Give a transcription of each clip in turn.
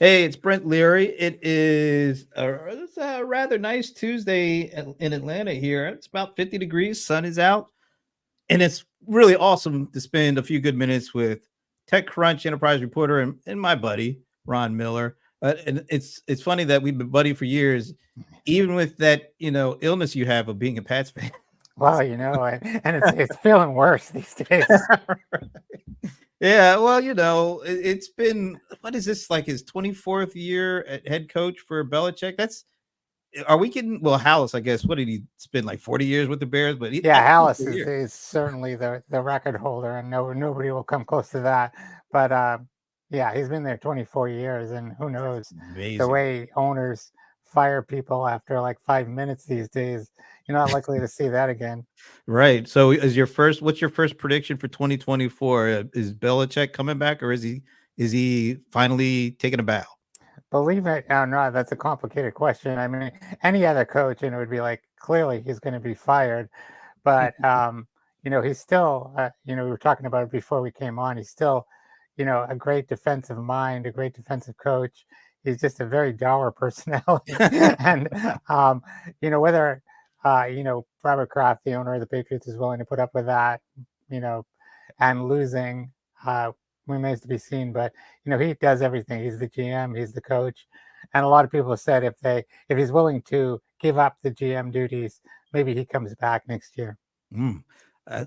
Hey, it's Brent Leary. It's a rather nice Tuesday in Atlanta here. It's about 50 degrees, sun is out, and it's really awesome to spend a few good minutes with TechCrunch enterprise reporter and my buddy Ron Miller. And it's funny that we've been buddy for years, even with that illness you have of being a Pats fan. Well, and it's feeling worse these days. Yeah, well, it's been what is this like his 24th year at head coach for Belichick? Are we getting well, Hallis, I guess. What did he spend like 40 years with the Bears? But Yeah, that's Hallis 24 is, years. is certainly the record holder, and nobody will come close to that. But yeah, he's been there 24 years, and who knows the Amazing. way owners fire people after like 5 minutes these days. You're not likely to see that again. Right. So what's your first prediction for 2024? Is Belichick coming back or is he finally taking a bow? Believe it or not, that's a complicated question. I mean, any other coach, and it would be like clearly he's going to be fired. But he's still, we were talking about it before we came on. He's still, a great defensive mind, a great defensive coach. He's just a very dour personality, and whether Robert Kraft, the owner of the Patriots, is willing to put up with that, you know, and losing. Remains to be seen, but he does everything. He's the GM, he's the coach, and a lot of people have said if he's willing to give up the GM duties, maybe he comes back next year. Mm.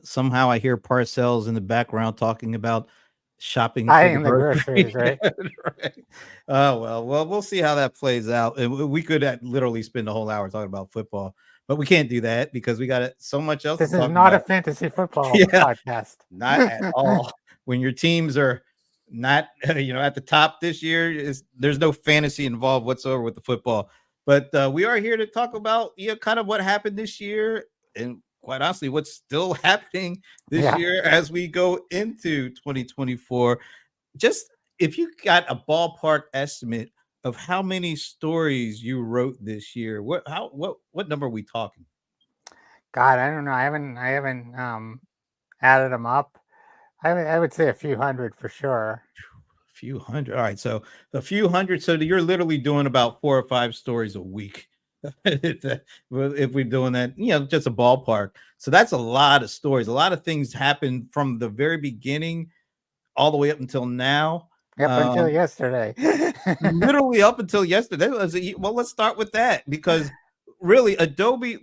Somehow I hear Parcells in the background talking about shopping for the Buying the grocery. groceries, right? Right. Oh well, we'll see how that plays out. And we could literally spend a whole hour talking about football, but we can't do that because we got so much else to This is talk not a about. fantasy football Yeah, podcast. not at all. When your teams are not, at the top this year, there's no fantasy involved whatsoever with the football. But we are here to talk about, kind of what happened this year, and quite honestly, what's still happening this Yeah. year as we go into 2024. Just if you got a ballpark estimate of how many stories you wrote this year, what number are we talking? God, I don't know. I haven't added them up. I would say a few hundred for sure. A few hundred. All right, so a few hundred. So you're literally doing about 4 or 5 stories a week. If we're doing that, just a ballpark. So that's a lot of stories. A lot of things happen from the very beginning all the way up until now. Up until Um, yesterday. Literally up until yesterday. Well, let's start with that because really, Adobe.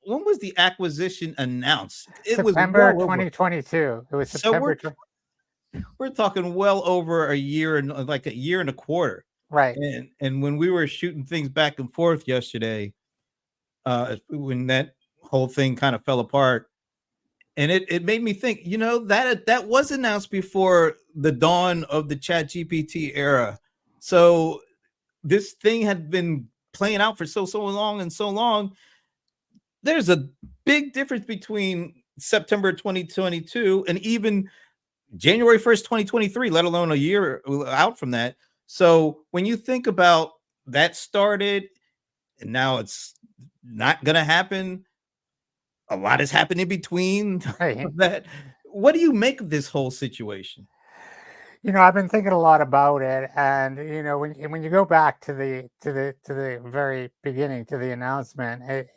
When was the acquisition announced? It was September well over. 2022. It was So September we're 20. we're talking well over a year and like a year and a quarter. Right. And when we were shooting things back and forth yesterday, when that whole thing kind of fell apart, and it made me think, that was announced before the dawn of the Chat GPT era. So this thing had been playing out for so long and so long. There's a big difference between September 2022 and even January 1st, 2023, let alone a year out from that. So when you think about that started and now it's not going to happen, a lot has happened in between Right. that. What do you make of this whole situation? I've been thinking a lot about it, and when you go back to the very beginning, to the announcement, it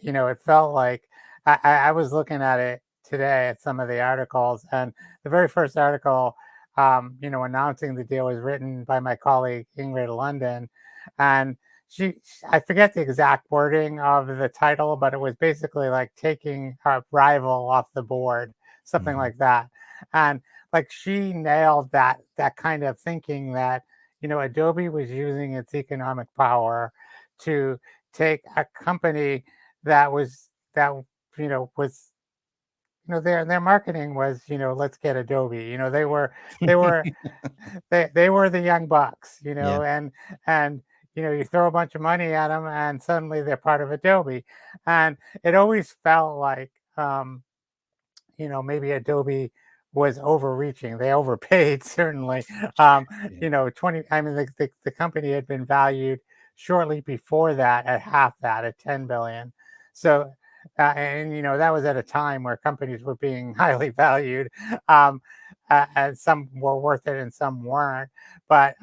felt like I was looking at it today at some of the articles, and the very first article, announcing the deal was written by my colleague Ingrid London, and I forget the exact wording of the title, but it was basically like taking a rival off the board, something Mhm. like that, and like she nailed that kind of thinking that Adobe was using its economic power to take a company that was their marketing was let's get Adobe. They were they were the young bucks, Yeah. and you throw a bunch of money at them and suddenly they're part of Adobe, and it always felt like maybe Adobe was overreaching. They overpaid certainly. Um, Yeah. 20. I mean, the company had been valued shortly before that at half that, at 10 billion. So, and that was at a time where companies were being highly valued, and some were worth it and some weren't. But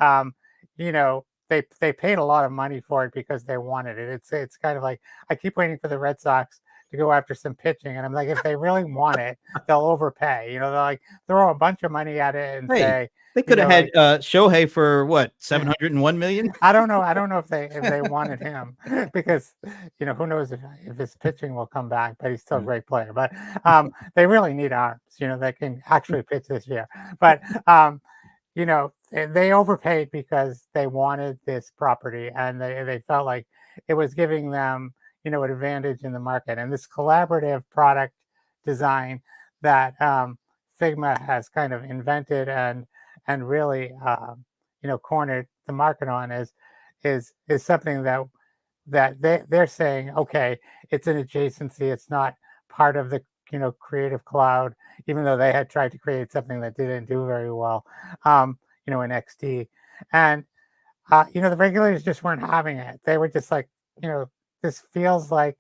you know. they paid a lot of money for it because they wanted it. It's kind of like I keep waiting for the Red Sox to go after some pitching, and I'm like, if they really want it, they'll overpay. They'll like throw a bunch of money at it and Hey, say, they could have had like, Shohei for what, 701 million? I don't know. I don't know if they wanted him because who knows if his pitching will come back, but he's still a great player. But they really need arms, that can actually pitch this year. But they overpaid because they wanted this property and they felt like it was giving them an advantage in the market. And this collaborative product design that Figma has kind of invented and really cornered the market on is something that they're saying, okay, it's an adjacency, it's not part of the Creative Cloud, even though they had tried to create something that didn't do very well in XD. And the regulators just weren't having it. They were just like, this feels like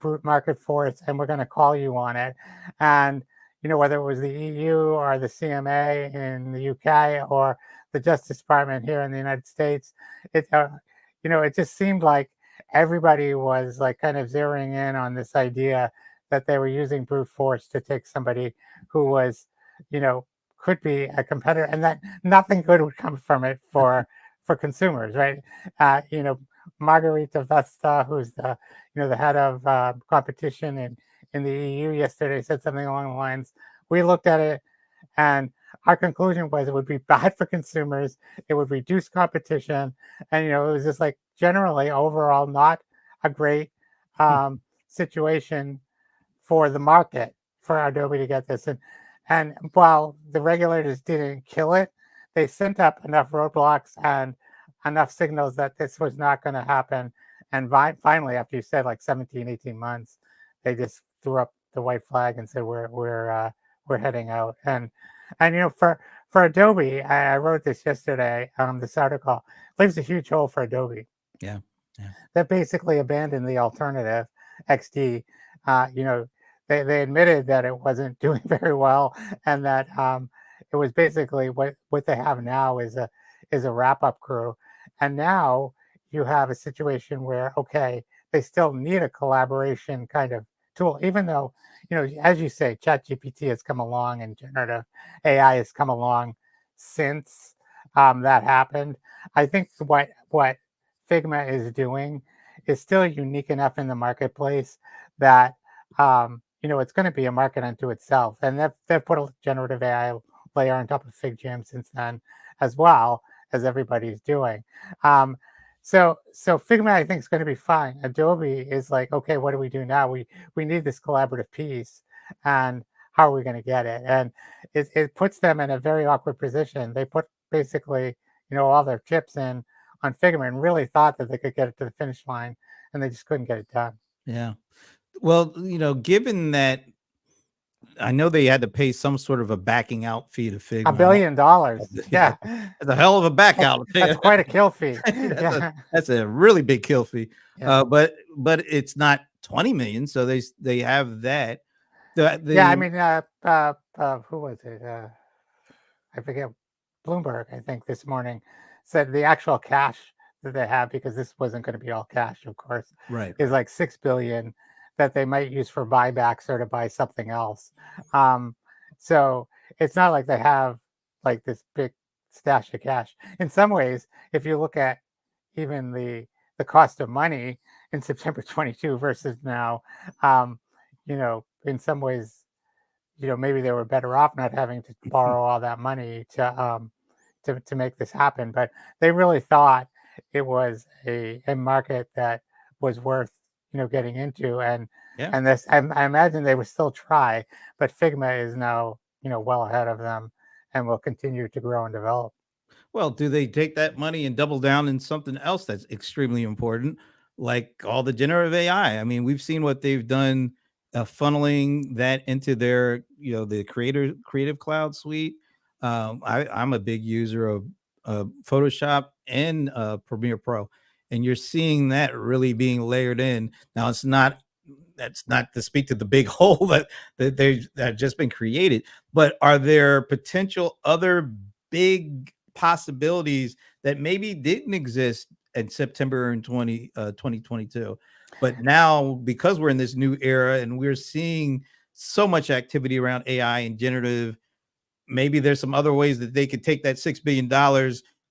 brute market force, and we're going to call you on it. And whether it was the EU or the CMA in the UK or the Justice Department here in the United States, it just seemed like everybody was like kind of zeroing in on this idea that they were using brute force to take somebody who was, could be a competitor, and that nothing good would come from it for consumers, right? Margarita Vesta, who's the head of competition in the EU yesterday, said something along the lines, we looked at it and our conclusion was it would be bad for consumers, it would reduce competition, and it was just like generally overall not a great situation for the market for Adobe to get this. And while the regulators didn't kill it, they sent up enough roadblocks and enough signals that this was not going to happen. And finally, after you said like 17, 18 months, they just threw up the white flag and said we're heading out. And for Adobe, I wrote this yesterday. This article leaves a huge hole for Adobe. Yeah. That basically abandoned the alternative, XD. They admitted that it wasn't doing very well, and that it was basically what they have now is a wrap-up crew. And now you have a situation where, okay, they still need a collaboration kind of tool, even though, as you say, ChatGPT has come along and generative AI has come along since that happened. I think what Figma is doing is still unique enough in the marketplace that it's going to be a market unto itself. And they've put a generative AI layer on top of FigJam since then, as well as everybody's doing. So Figma, I think, is going to be fine. Adobe is like, okay, what do we do now? We need this collaborative piece, and how are we going to get it? And it puts them in a very awkward position. They put basically, all their chips in on Figma and really thought that they could get it to the finish line, and they just couldn't get it done. Yeah. Well, given that I know they had to pay some sort of a backing out fee to Figma. $1 billion. Yeah. That's a hell of a back out. That's quite a kill fee. Yeah. That's a really big kill fee. Yeah. But it's not 20 million. So they have that. Yeah. I mean, who was it? I forget. Bloomberg, I think, this morning said the actual cash that they have, because this wasn't going to be all cash, of course, right, is like $6 billion that they might use for buybacks or to buy something else. So it's not like they have like this big stash of cash. In some ways, if you look at even the cost of money in September 22 versus now, in some ways, maybe they were better off not having to borrow all that money to make this happen. But they really thought it was a market that was worth getting into, and this I imagine they would still try, but Figma is now well ahead of them and will continue to grow and develop. Well, do they take that money and double down in something else that's extremely important, like all the generative AI? I mean, we've seen what they've done, funneling that into their, the Creative Cloud suite. I'm a big user of Photoshop and Premiere Pro, and you're seeing that really being layered in. Now, that's not to speak to the big hole that have just been created, but are there potential other big possibilities that maybe didn't exist in September in 2022. But now, because we're in this new era and we're seeing so much activity around AI and generative, maybe there's some other ways that they could take that $6 billion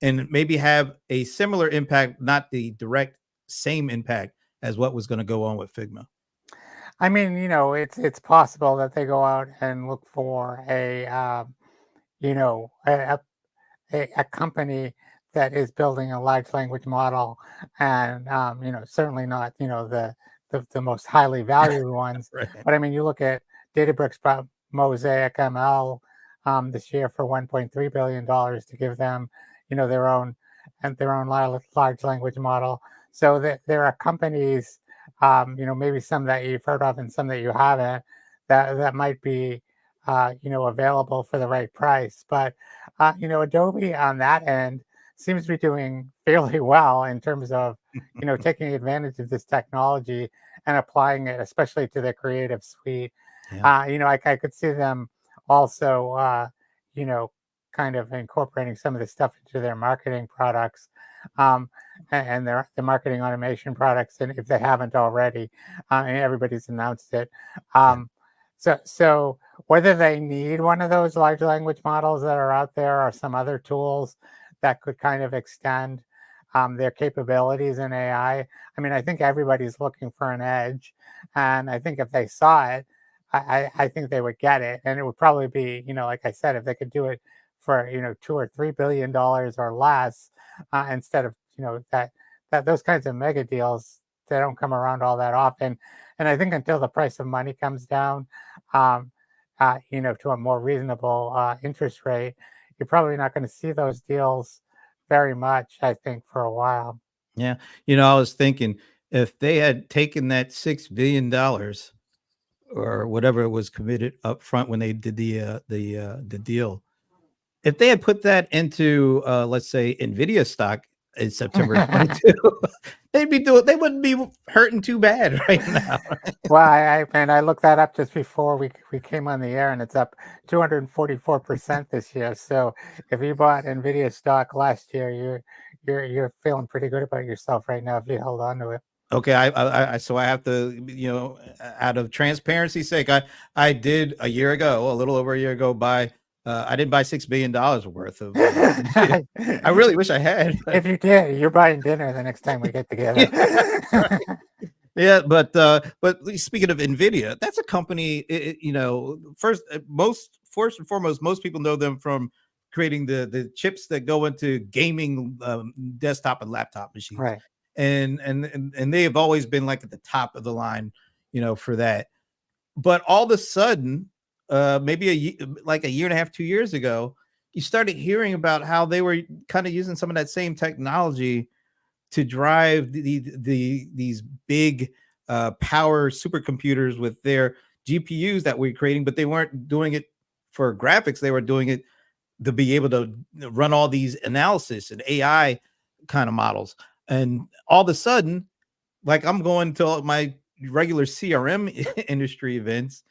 and maybe have a similar impact, not the direct same impact as what was going to go on with Figma. I mean, it's possible that they go out and look for you know, a, a company that is building a large language model, and certainly not the most highly valued ones. Right. But I mean, you look at Databricks bought Mosaic ML this year for $1.3 billion to give them their own large language model. So that there are companies, maybe some that you've heard of and some that you haven't, that might be available for the right price. But Adobe on that end seems to be doing fairly well in terms of taking advantage of this technology and applying it, especially to the creative suite. Yeah. I could see them also, kind of incorporating some of this stuff into their marketing products, and their the marketing automation products, and if they haven't already, and everybody's announced it. So whether they need one of those large language models that are out there or some other tools that could kind of extend their capabilities in AI. I mean, I think everybody's looking for an edge, and I think if they saw it, I think they would get it, and it would probably be, like I said, if they could do it for $2 or $3 billion or less, instead of that those kinds of mega deals, they don't come around all that often. And I think until the price of money comes down, um, to a more reasonable interest rate, you're probably not going to see those deals very much, I think, for a while. Yeah. I was thinking if they had taken that $6 billion or whatever it was committed up front when they did the deal, if they had put that into let's say Nvidia stock in September 22, they wouldn't be hurting too bad right now. Well, I looked that up just before we came on the air, and it's up 244% this year. So if you bought Nvidia stock last year, you're feeling pretty good about yourself right now if you held on to it. Okay, so I have to, out of transparency's sake, I did a year ago, a little over a year ago, buy. I didn't buy $6 billion worth of. I really wish I had. If you did, you're buying dinner the next time we get together. Right. Yeah, but speaking of Nvidia, that's a company. First and foremost, most people know them from creating the chips that go into gaming desktop and laptop machines. Right. And they have always been like at the top of the line, for that. But all of a sudden, maybe like a year and a half, 2 years ago, you started hearing about how they were kind of using some of that same technology to drive these big power supercomputers with their GPUs that we're creating, but they weren't doing it for graphics. They were doing it to be able to run all these analysis and AI kind of models. And all of a sudden, like I'm going to my regular CRM industry events,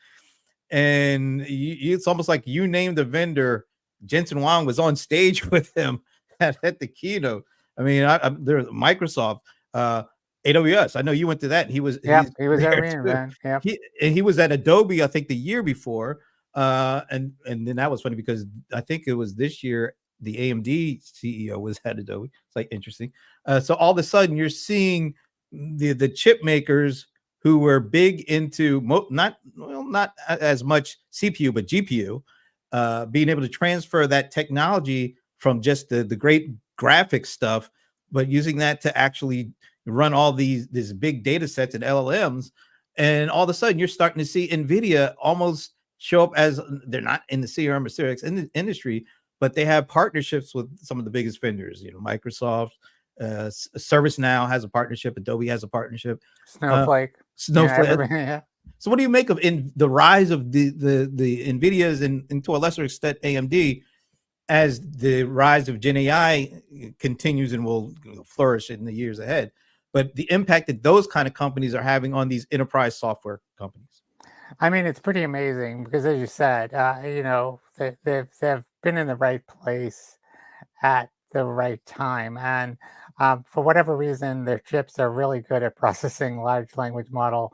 and it's almost like you named the vendor. Jensen Huang was on stage with him at the keynote. I mean, there's Microsoft, AWS. I know you went to that. And he was Yeah, he was at there too. reInvent. Yeah. He was at Adobe, I think, the year before. And then that was funny because I think it was this year the AMD CEO was at Adobe. It's like interesting. So all of a sudden you're seeing the chip makers who were big into not as much CPU but GPU, being able to transfer that technology from just the great graphic stuff, but using that to actually run all these big data sets and LLMs. And all of a sudden you're starting to see Nvidia almost show up as they're not in the CRM or CX industry, but they have partnerships with some of the biggest vendors. Microsoft, ServiceNow has a partnership, Adobe has a partnership, Snowflake. Snowflake. Yeah. So what do you make of the rise of the Nvidias and to a lesser extent AMD as the rise of Gen AI continues and will flourish in the years ahead? But the impact that those kind of companies are having on these enterprise software companies. I mean, it's pretty amazing because, as you said, they've been in the right place, at the right time. And for whatever reason, their chips are really good at processing large language model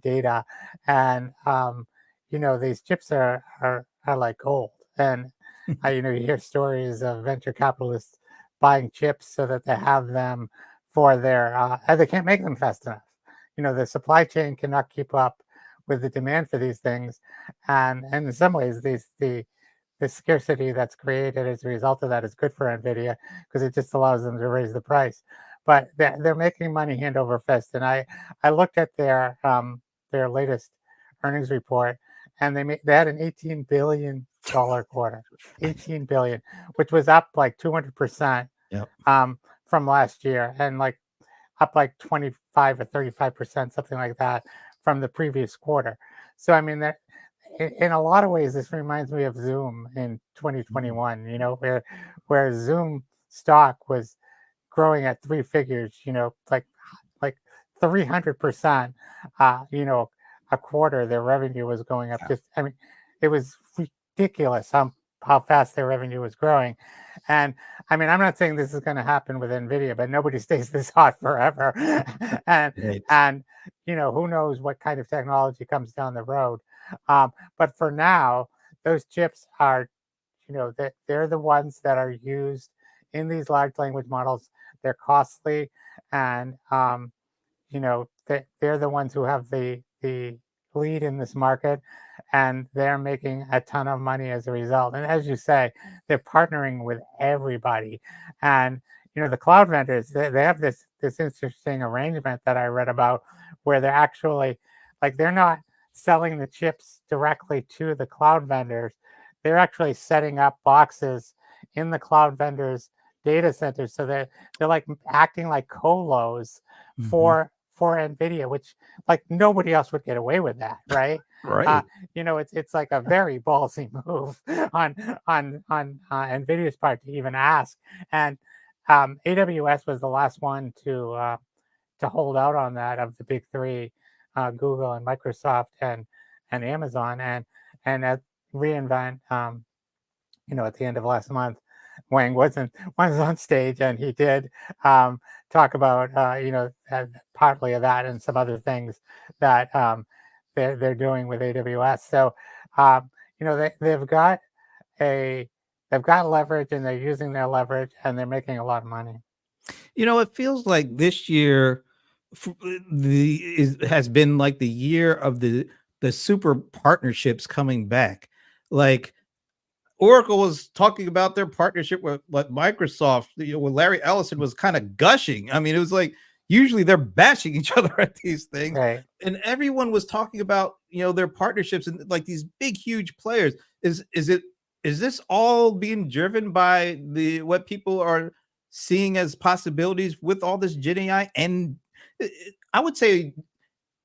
data. And, these chips are like gold. And, you hear stories of venture capitalists buying chips so that they have them for their, and they can't make them fast enough. The supply chain cannot keep up with the demand for these things. And in some ways, the scarcity that's created as a result of that is good for NVIDIA because it just allows them to raise the price. But they're making money hand over fist. And I looked at their latest earnings report, and they had an $18 billion quarter, 18 billion, which was up like 200% Yep. from last year, and like up like 25 or 35%, something like that, from the previous quarter. So I mean, in a lot of ways, this reminds me of Zoom in 2021. Where Zoom stock was growing at three figures. Like 300%. A quarter, their revenue was going up. It was ridiculous how fast their revenue was growing. And I mean, I'm not saying this is going to happen with NVIDIA, but nobody stays this hot forever. and Right. and who knows what kind of technology comes down the road. But for now, those chips are, they're the ones that are used in these large language models. They're costly, and they're the ones who have the lead in this market, and they're making a ton of money as a result. And as you say, they're partnering with everybody. And the cloud vendors, they have this interesting arrangement that I read about, where they're actually, like, they're not selling the chips directly to the cloud vendors. They're actually setting up boxes in the cloud vendors data centers, so they're like acting like colos Mhm. for NVIDIA, which, like, nobody else would get away with that, right? Right. It's like a very ballsy move on NVIDIA's part to even ask. And AWS was the last one to hold out on that of the big three, Google and Microsoft and Amazon. And at reInvent, at the end of last month, Wang was on stage, and he did talk about partly of that and some other things that they're doing with AWS. So they've got leverage, and they're using their leverage, and they're making a lot of money. It feels like this year has been like the year of the super partnerships coming back. Like Oracle was talking about their partnership with Microsoft, when Larry Ellison was kind of gushing. I mean, it was like usually they're bashing each other at these things, Right. and everyone was talking about their partnerships and like these big, huge players. Is this all being driven by what people are seeing as possibilities with all this Gen AI? And I would say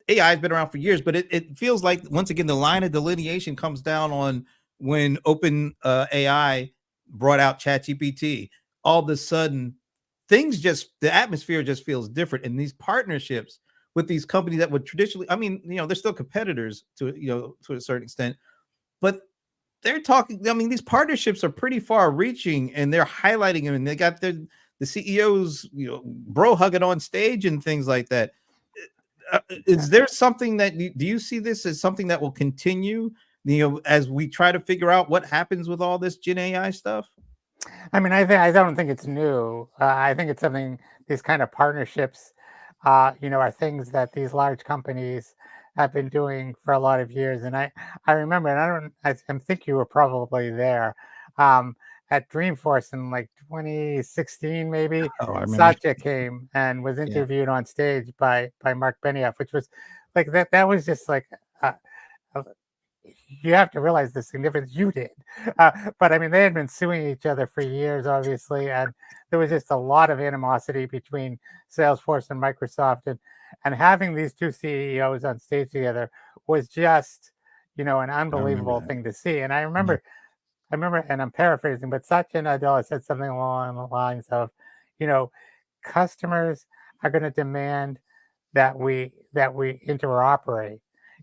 AI has been around for years, but it feels like once again the line of delineation comes down on when Open AI brought out ChatGPT. All of a sudden, the atmosphere just feels different, and these partnerships with these companies that would traditionally, I mean, they're still competitors to a certain extent, but they're talking. I mean, these partnerships are pretty far reaching, and they're highlighting them, and they got the CEOs, bro hugging on stage and things like that. Is there something that do you see this as something that will continue, as we try to figure out what happens with all this Gen AI stuff? I mean, I don't think it's new. I think it's something, these kind of partnerships, are things that these large companies have been doing for a lot of years. And I remember, and I think you were probably there, at Dreamforce in like 2016, maybe. Oh, I remember. Satya came and was Yeah. interviewed on stage by Mark Benioff, which was like that was just like, uh, you have to realize the significance. You did. But I mean, they had been suing each other for years, obviously, and there was just a lot of animosity between Salesforce and Microsoft, and having these two CEOs on stage together was just, an I remember unbelievable that. thing to see. And Yeah. I remember, and I'm paraphrasing, but Satya Nadella said something along the lines of, you know, customers are going to demand that we interoperate,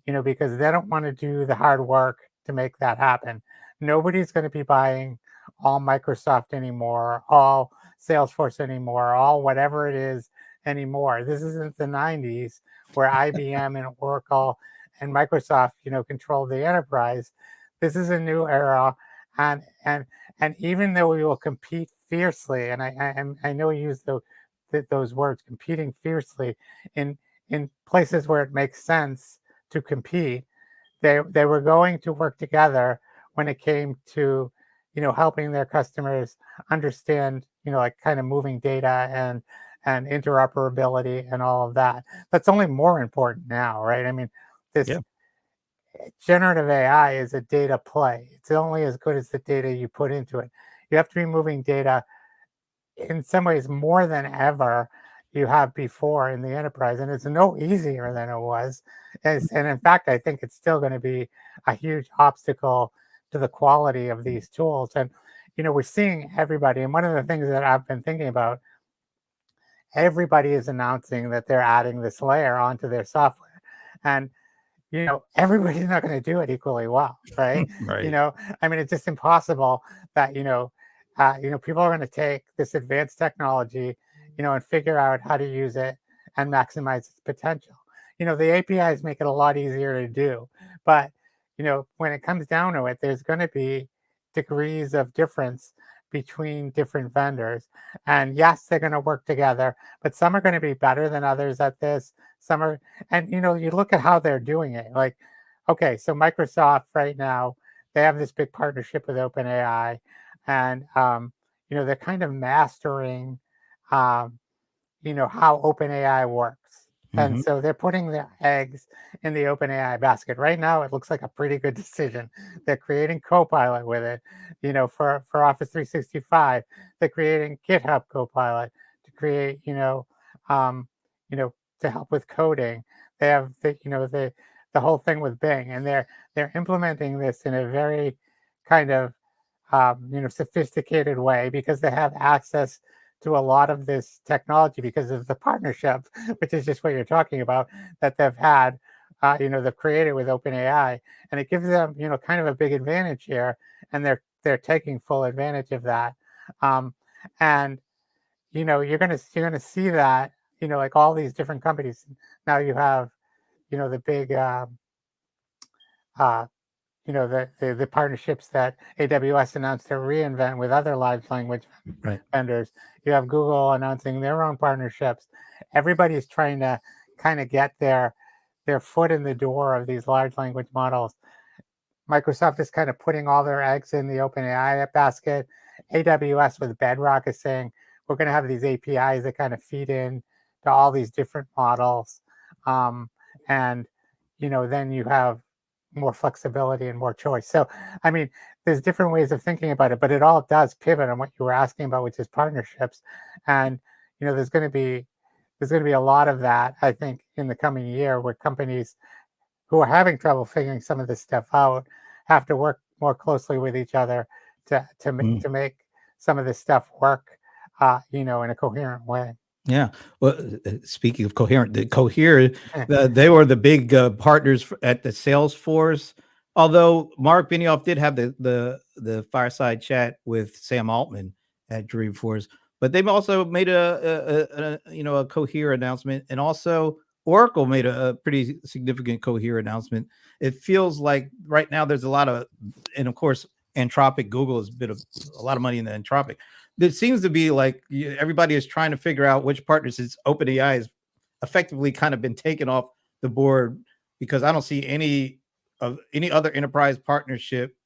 because they don't want to do the hard work to make that happen. Nobody's going to be buying all Microsoft anymore, all Salesforce anymore, all whatever it is anymore. This isn't the 90s where IBM and Oracle and Microsoft, controlled the enterprise. This is a new era, and even though we will compete fiercely, and I know you use those words, competing fiercely in places where it makes sense to compete, they were going to work together when it came to helping their customers understand like kind of moving data and interoperability and all of that. That's only more important now, right? I mean, this Yeah. generative AI is a data play. It's only as good as the data you put into it. You have to be moving data in some ways more than ever you have before in the enterprise, and it's no easier than it was. And in fact, I think it's still going to be a huge obstacle to the quality of these tools. And we're seeing everybody, and one of the things that I've been thinking about, everybody is announcing that they're adding this layer onto their software, and everybody's not going to do it equally well, right? Right. I mean, it's just impossible that people are going to take this advanced technology, and figure out how to use it and maximize its potential. The APIs make it a lot easier to do, but when it comes down to it, there's going to be degrees of difference between different vendors. And yes, they're going to work together, but some are going to be better than others at this. Some are, and you look at how they're doing it. Like, okay, so Microsoft right now, they have this big partnership with OpenAI, and they're kind of mastering um, how OpenAI works. And Mm-hmm. so they're putting their eggs in the OpenAI basket. Right now, it looks like a pretty good decision. They're creating Copilot with it, for Office 365. They're creating GitHub Copilot to create, um, you know, to help with coding. They have the whole thing with Bing, and they're implementing this in a very kind of sophisticated way because they have access to a lot of this technology because of the partnership, which is just what you're talking about, that they've had, they've created with OpenAI, and it gives them, kind of a big advantage here, and they're taking full advantage of that, and you're gonna see that, like all these different companies now. You have, the big, uh, the partnerships that AWS announced to reInvent with other large language Right. vendors. You have Google announcing their own partnerships. Everybody's trying to kind of get their foot in the door of these large language models. Microsoft is kind of putting all their eggs in the OpenAI basket. AWS with Bedrock is saying we're going to have these APIs that kind of feed in to all these different models, and then you have more flexibility and more choice. So, I mean, there's different ways of thinking about it, but it all does pivot on what you were asking about, which is partnerships. And there's going to be a lot of that, I think, in the coming year, where companies who are having trouble figuring some of this stuff out have to work more closely with each other to make some of this stuff work, in a coherent way. Yeah. Well, speaking of coherent, the Cohere, they were the big partners at the Salesforce. Although Mark Benioff did have the fireside chat with Sam Altman at Dreamforce, but they've also made a Cohere announcement, and also Oracle made a pretty significant Cohere announcement. It feels like right now there's a lot of, and of course, Anthropic, Google has been a lot of money in the Anthropic. It seems to be like everybody is trying to figure out which partners. Since OpenAI has effectively kind of been taken off the board, because I don't see any other enterprise partnership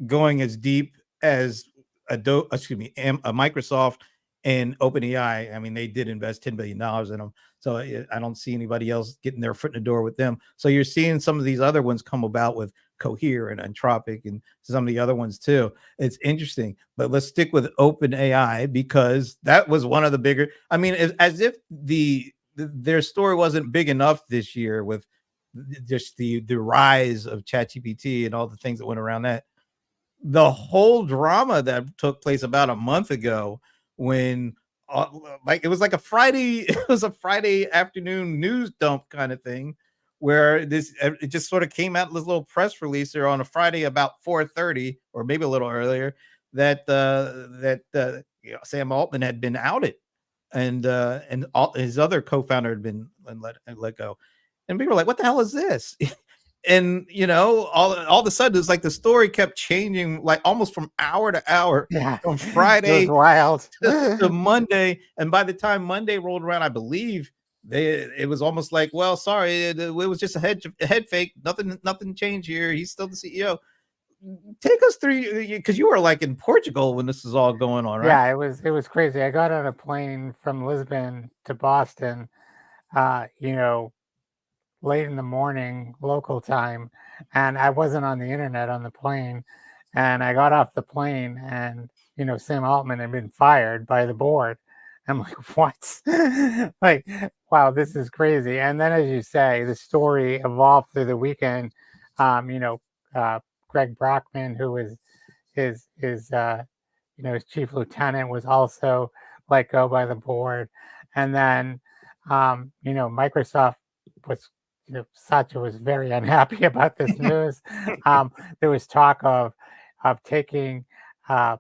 going as deep as a Microsoft and OpenAI. I mean, they did invest $10 billion in them. So I don't see anybody else getting their foot in the door with them. So you're seeing some of these other ones come about with Cohere and Anthropic and some of the other ones too. It's interesting, but let's stick with OpenAI because that was one of the bigger. I mean, as if their story wasn't big enough this year with just the rise of ChatGPT and all the things that went around that. The whole drama that took place about a month ago when like it was like a Friday, it was a Friday afternoon news dump kind of thing where it just sort of came out this little press release there on a Friday about 4:30 or maybe a little earlier Sam Altman had been outed, and all, his other co-founder had been let go, and we were like, "What the hell is this?" And all of a sudden, it's like the story kept changing, like almost from hour to hour, Yeah, from it was Friday wild. to Monday, and by the time Monday rolled around, I believe it was almost like, well, sorry, it was just a head fake. Nothing changed here. He's still the CEO. Take us through, because you were like in Portugal when this is all going on, right? Yeah, it was crazy. I got on a plane from Lisbon to Boston, you know, late in the morning local time, and I wasn't on the internet on the plane. And I got off the plane, and Sam Altman had been fired by the board. I'm like, what? Like, wow, this is crazy. And then, as you say, the story evolved through the weekend. Um, you know, Greg Brockman, who was his chief lieutenant, was also let go by the board. And then Microsoft was Satya was very unhappy about this news. There was talk of taking the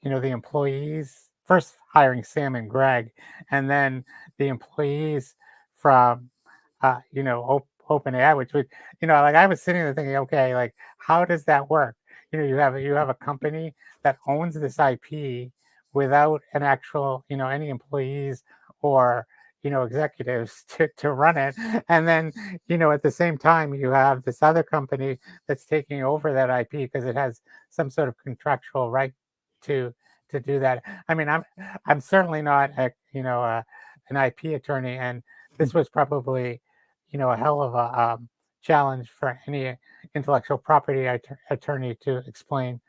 employees, first hiring Sam and Greg, and then the employees from OpenAI, which would, like, I was sitting there thinking, okay, like, how does that work? You have a company that owns this IP without an actual, any employees or executives to run it. And then at the same time you have this other company that's taking over that IP because it has some sort of contractual right to do that. I mean, I'm certainly not an IP attorney, and this was probably a hell of a challenge for any intellectual property attorney to explain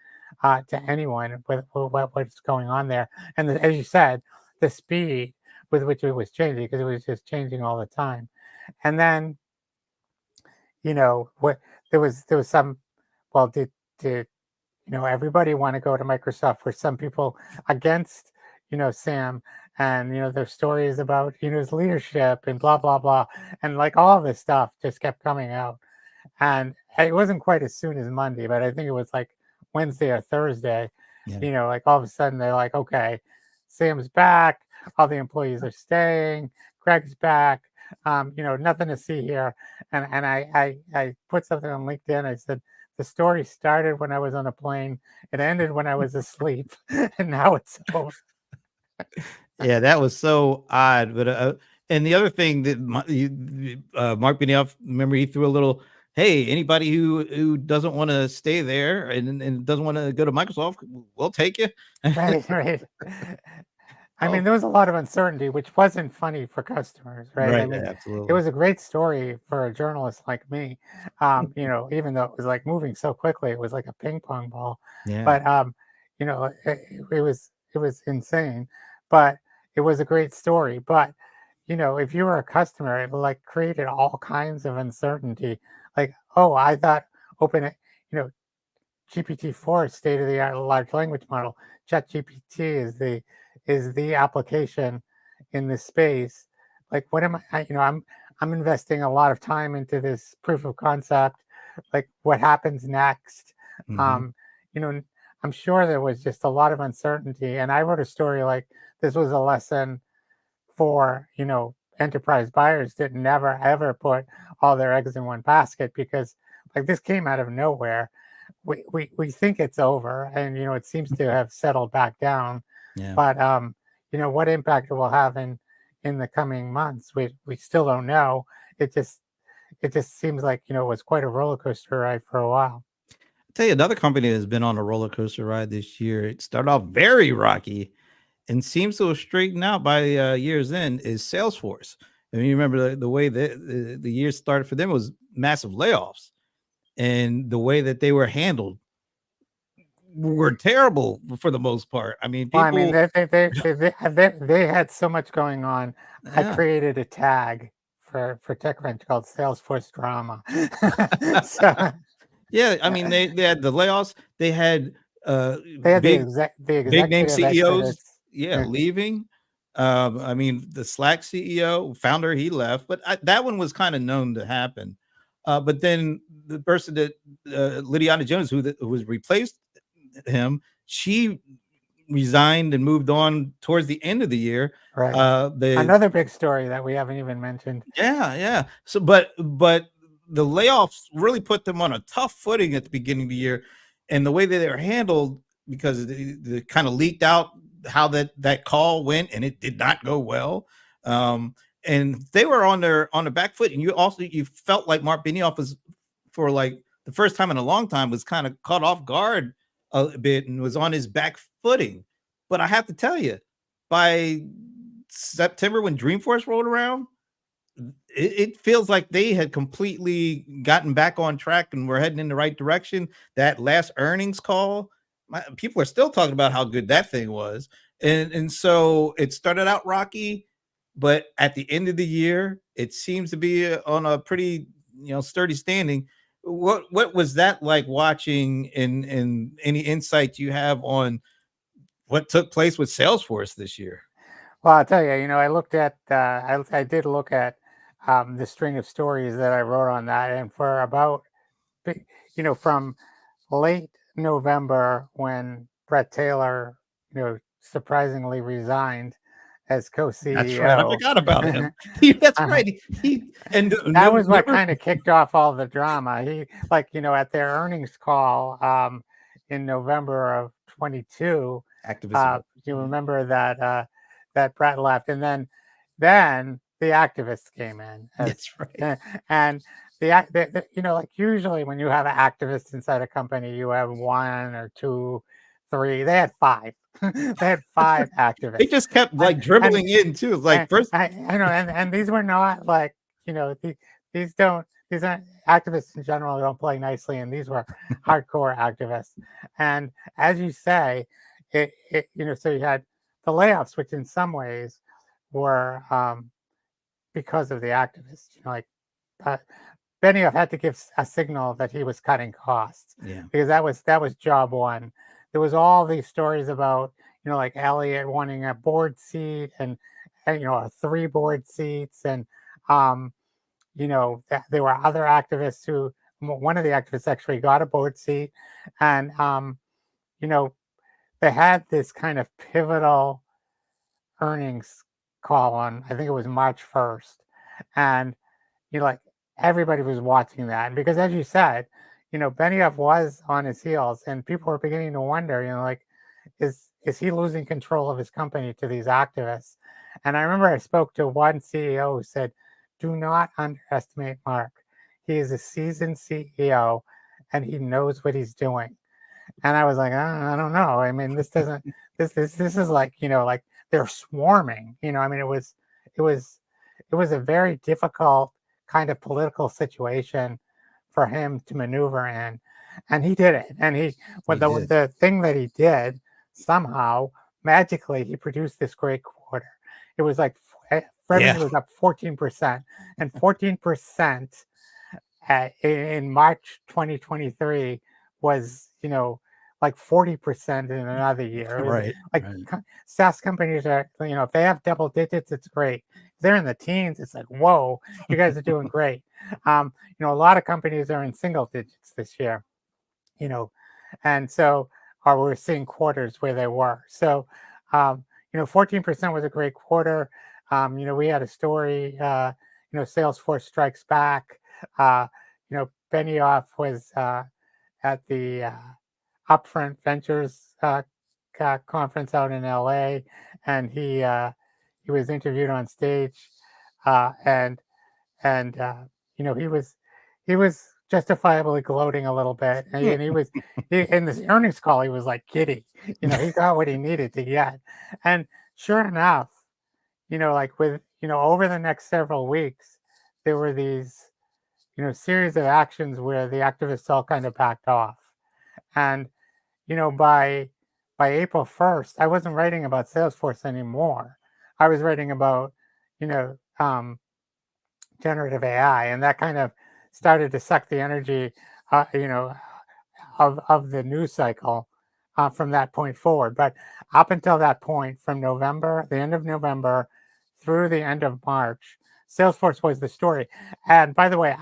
to anyone what's going on there. And as you said, the speed with which it was changing, because it was just changing all the time. And then what there was some, well, did everybody want to go to Microsoft? For some people against Sam, and there's stories about his leadership and blah blah blah, and like all this stuff just kept coming out. And it wasn't quite as soon as Monday, but I think it was like Wednesday or Thursday. Yeah. Like all of a sudden they're like, okay, Sam's back, all the employees are staying, Greg's back. Nothing to see here. And I put something on LinkedIn. I said, the story started when I was on a plane, it ended when I was asleep, and now it's over. Yeah, that was so odd. But and the other thing that Mark Benioff, remember, he threw a little, "Hey, anybody who doesn't want to stay there and doesn't want to go to Microsoft, we'll take you." Right, right. I mean, Oh, there was a lot of uncertainty, which wasn't funny for customers, right? I right, mean, it absolutely. was a great story for a journalist like me, even though it was like moving so quickly, it was like a ping pong ball. Yeah. But it was insane, but it was a great story. But if you were a customer, it like created all kinds of uncertainty. Like, oh, I thought open it, you know, GPT-4 is state of the art large language model. ChatGPT is the application in this space. Like, what am I? I'm investing a lot of time into this proof of concept. Like, what happens next? Hmm. Um, you know, I'm sure there was just a lot of uncertainty. And I wrote a story like this was a lesson for enterprise buyers that never ever put all their eggs in one basket, because like this came out of nowhere. We think it's over, and it seems to have settled back down, Yeah. but what impact it will have in the coming months, we still don't know. It just seems like it was quite a roller coaster ride for a while. I'll tell you another company that's been on a roller coaster ride this year. It started off very rocky and seems to have straightened out by year's end is Salesforce. I mean, you remember the way that the year started for them was massive layoffs, and the way that they were handled were terrible for the most part. I mean, Well, I mean, people, they had so much going on. I yeah, created a tag for TechCrunch called Salesforce Drama. So yeah. I mean, they had the layoffs. They had uh, they had the big big name executive CEOs, exodus. yeah, Yeah. leaving. I mean, the Slack CEO, founder, he left, but that one was kind of known to happen. But then the person that Lydiana Jones, who was replaced him, she resigned and moved on towards the end of the year. Right. The Another big story that we haven't even mentioned. Yeah. So, but the layoffs really put them on a tough footing at the beginning of the year, and the way that they were handled, because the kind of leaked out how that call went, and it did not go well. And they were on the back foot, and you felt like Mark Benioff was, for like the first time in a long time, was kind of caught off guard a bit and was on his back footing. But I have to tell you, by September, when Dreamforce rolled around, it feels like they had completely gotten back on track and we're heading in the right direction. That last earnings call, people are still talking about how good that thing was. And so it started out rocky, but at the end of the year, it seems to be on a pretty, sturdy standing. What was that like watching, and any insight you have on what took place with Salesforce this year? Well, I'll tell you, I looked at, I did look at the string of stories that I wrote on that. And for about, from late November, when Brett Taylor, surprisingly resigned as That's right. I co-CEO. forgot about him. That's right. He and That was what never kind of kicked off all the drama. He, at their earnings call in November of 22, activism. you remember that Brett left, and then the activists came in, That's right. and like usually when you have an activist inside a company, you have one or two, three. They had five. They had five activists. They just kept like dribbling in too. Like first, I know, and these were not like, these aren't activists in general, don't play nicely, and these were hardcore activists. And as you say, so you had the layoffs, which in some ways were because of the activists. Benioff had to give a signal that he was cutting costs, because that was job one. There was all these stories about, like Elliott wanting a board seat and 3 board seats, and there were other activists who, one of the activists actually got a board seat, and they had this kind of pivotal earnings call on, I think it was March 1st, and like everybody was watching that, and because as you said, Benioff was on his heels, and people were beginning to wonder, like, is he losing control of his company to these activists? And I remember I spoke to one CEO who said, do not underestimate Mark. He is a seasoned CEO and he knows what he's doing. And I was like, I don't know. I mean, this doesn't, this is like, like they're swarming, I mean, it was a very difficult kind of political situation for him to maneuver in. And he did it. And the thing that he did, somehow magically he produced this great quarter. It was like revenue was up 14%, and 14% in March 2023 was, like 40% in another year. right. Like SaaS companies are, if they have double digits, it's great. If they're in the teens, it's like, whoa, you guys are doing great. A lot of companies are in single digits this year, and so, or we're seeing quarters where they were. So, 14% was a great quarter. We had a story, Salesforce strikes back. Benioff was at the Upfront Ventures conference out in LA, and he was interviewed on stage, and he was justifiably gloating a little bit, and he was in this earnings call, he was like giddy. He got what he needed to get, and sure enough, like with over the next several weeks, there were these series of actions where the activists all kind of backed off, and by April 1st, I wasn't writing about Salesforce anymore. I was writing about generative AI, and that kind of started to suck the energy, of the news cycle from that point forward. But up until that point, from November, the end of November, through the end of March, Salesforce was the story. And by the way,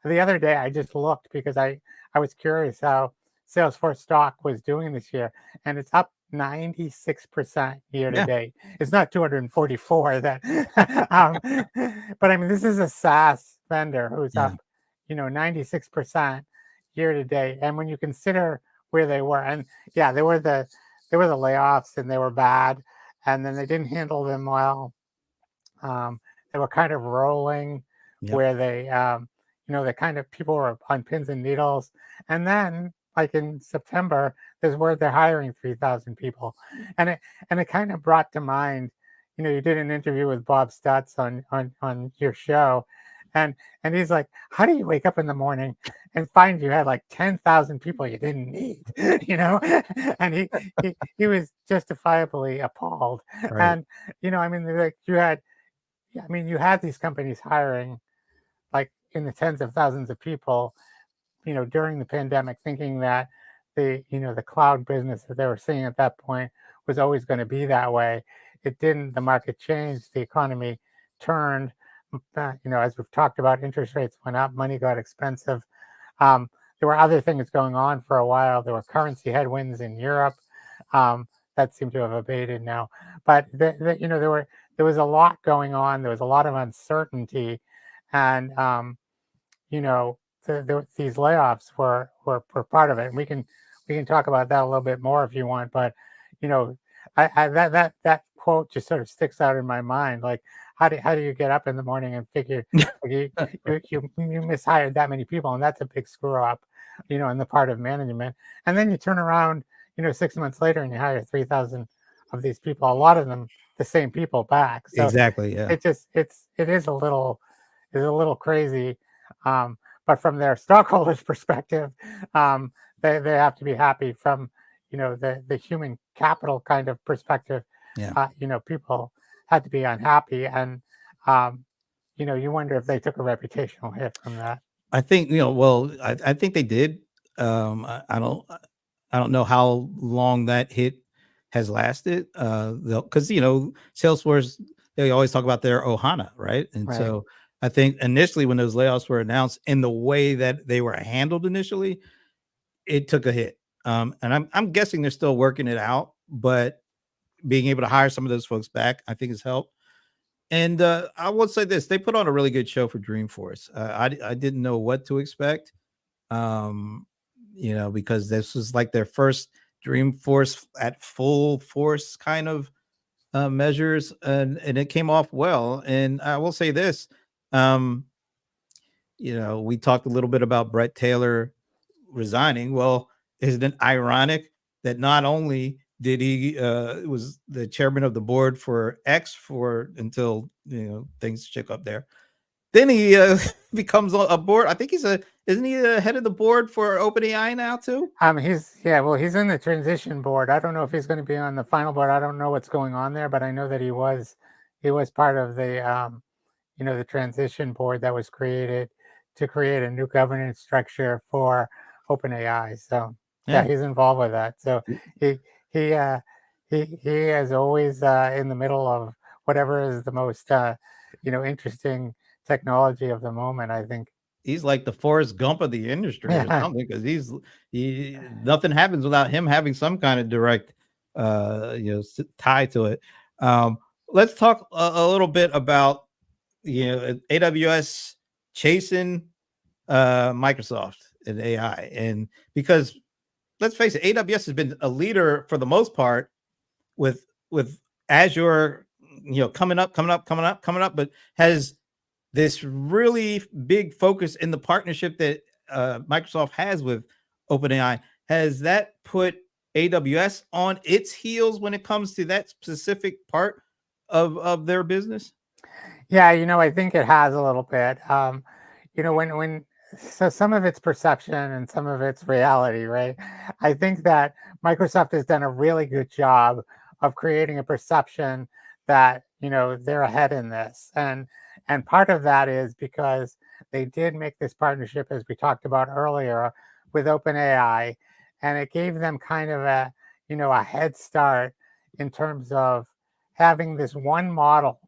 the other day I just looked because I was curious how Salesforce stock was doing this year, and it's up 96% year to Yeah. date. It's not 244 that, but I mean, this is a SaaS vendor who's Yeah. up, 96% year to date. And when you consider where they were, and yeah, they were the layoffs and they were bad, and then they didn't handle them well. Um, they were kind of rolling Yep. where they kind of people were on pins and needles. And then, like in September, there's word they're hiring 3,000 people, and it kind of brought to mind. You did an interview with Bob Stutz on your show, and he's like, "How do you wake up in the morning and find you had like 10,000 people you didn't need?" And he was justifiably appalled. Right. And I mean, like you had yeah, I mean, you had these companies hiring like in the tens of thousands of people, during the pandemic, thinking that the cloud business that they were seeing at that point was always going to be that way. It didn't. The market changed. The economy turned. As we've talked about, interest rates went up. Money got expensive. There were other things going on for a while. There were currency headwinds in Europe that seem to have abated now. But there was a lot going on. There was a lot of uncertainty, and these layoffs were part of it. And we can talk about that a little bit more if you want. But you know, that quote just sort of sticks out in my mind. Like, how do you get up in the morning and figure you mishired that many people, and that's a big screw up, on the part of management. And then you turn around, 6 months later, and you hire 3,000 of these people, a lot of them the same people back. So Exactly. Yeah. it is a little crazy. But from their stockholders' perspective, they have to be happy. From the human capital kind of perspective, Yeah. people had to be unhappy, and you wonder if they took a reputational hit from that. I think, well, I think they did. I don't know how long that hit has lasted. Because Salesforce, they always talk about their Ohana, right? And Right. so I think initially when those layoffs were announced and the way that they were handled initially, it took a hit. And I'm guessing they're still working it out, but being able to hire some of those folks back, I think has helped. And I will say this: they put on a really good show for Dreamforce. I didn't know what to expect, um, because this was like their first Dreamforce at full force kind of measures, and it came off well. And I will say this: um, we talked a little bit about Brett Taylor resigning. Well, isn't it ironic that not only did he was the chairman of the board for X for until things shook up there, then he becomes a board. I think isn't he the head of the board for OpenAI now too? He's in the transition board. I don't know if he's going to be on the final board. I don't know what's going on there, but I know that he was part of the transition board that was created to create a new governance structure for OpenAI. So yeah, Yeah, he's involved with that. So he he uh, he is always in the middle of whatever is the most interesting technology of the moment, I think. he's like the Forrest Gump of the industry or Yeah. something because he nothing happens without him having some kind of direct tie to it. Um, let's talk a little bit about AWS chasing Microsoft and AI, and because let's face it, AWS has been a leader for the most part with Azure, coming up, coming up, coming up, coming up, but has this really big focus in the partnership that Microsoft has with OpenAI. Has that put AWS on its heels when it comes to that specific part of their business? Yeah, I think it has a little bit. When so some of it's perception and some of it's reality, right? I think that Microsoft has done a really good job of creating a perception that they're ahead in this, and part of that is because they did make this partnership, as we talked about earlier, with OpenAI, and it gave them kind of a head start in terms of having this one model